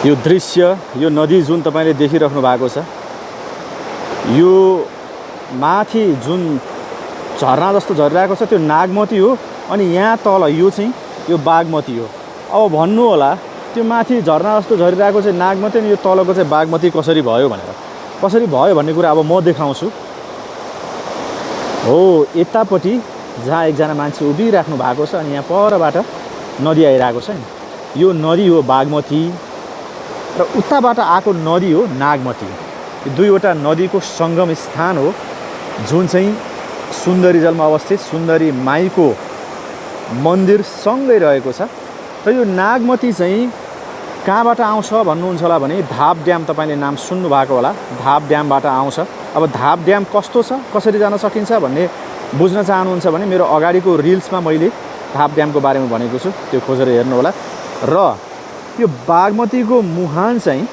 यो दृश्य, यो नदी जुन तपाईले देखिराख्नु भएको छ, यो माथि जुन झरना जस्तो झरिरहेको छ त्यो नागमती हो। अनि यहाँ तल यो चाहिँ यो बागमती हो। अब भन्नु होला त्यो माथि झरना जस्तो झरिरहेको चाहिँ नागमती अनि यो तलको चाहिँ बागमती कसरी भयो भनेर। कसरी भयो भन्ने कुरा अब म देखाउँछु। हो, यतापट्टि जहाँ एकजना मान्छे उभिराख्नु भएको छ अनि यहाँ परबाट नदी आइरहेको छ नि, यो नदी हो बागमती र उताबाट आएको नदी हो नागमती। यो दुईवटा नदीको सङ्गम स्थान हो जुन चाहिँ सुन्दरी जलमा अवस्थित सुन्दरी माईको मन्दिर सँगै रहेको छ। र यो नागमती चाहिँ कहाँबाट आउँछ भन्नुहुन्छ होला भने धाप ड्याम, तपाईँले नाम सुन्नु भएको होला, धाप ड्यामबाट आउँछ। अब धाप ड्याम कस्तो छ, कसरी जान सकिन्छ भन्ने बुझ्न चाहनुहुन्छ भने मेरो अगाडिको रिल्समा मैले धाप ड्यामको बारेमा भनेको छु, त्यो खोजेर हेर्नु होला। र यो बागमतीको मुहान चाहिँ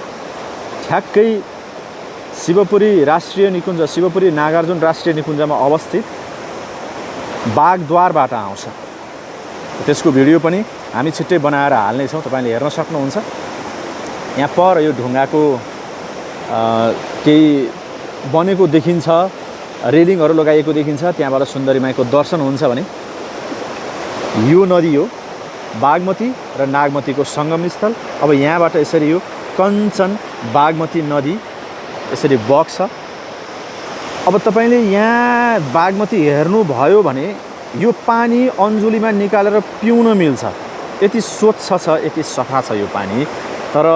ठ्याक्कै शिवपुरी राष्ट्रिय निकुञ्ज, शिवपुरी नागार्जुन राष्ट्रिय निकुञ्जमा अवस्थित बागद्वारबाट आउँछ। त्यसको भिडियो पनि हामी छिट्टै बनाएर हाल्नेछौँ, तपाईँले हेर्न सक्नुहुन्छ। यहाँ पर यो ढुङ्गाको केही बनेको देखिन्छ, रेलिङहरू लगाइएको देखिन्छ, त्यहाँबाट सुन्दरी माईको दर्शन हुन्छ भने यो नदी हो बागमती र नागमतीको सङ्गमस्थल। अब यहाँबाट यसरी यो कञ्चन बागमती नदी यसरी बग्छ। अब तपाईँले यहाँ बागमती हेर्नुभयो भने यो पानी अन्जुलीमा निकालेर पिउन मिल्छ, यति स्वच्छ छ, यति सफा छ यो पानी। तर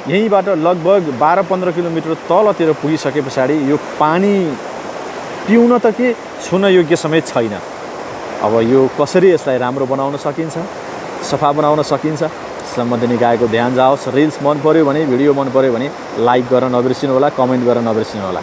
यहीँबाट लगभग 12-15 किलोमिटर तलतिर पुगिसके पछाडि यो पानी पिउन त के छुन योग्य समेत छैन। अब यो कसरी यसलाई राम्रो बनाउन सकिन्छ, सफा बनाउन सकिन्छ, सम्बन्धी निकायको ध्यान जाओस्। रिल्स मन पर्यो भने, भिडियो मन पर्यो भने लाइक गर्न नबिर्सिनु होला, कमेन्ट गर्न नबिर्सिनु होला।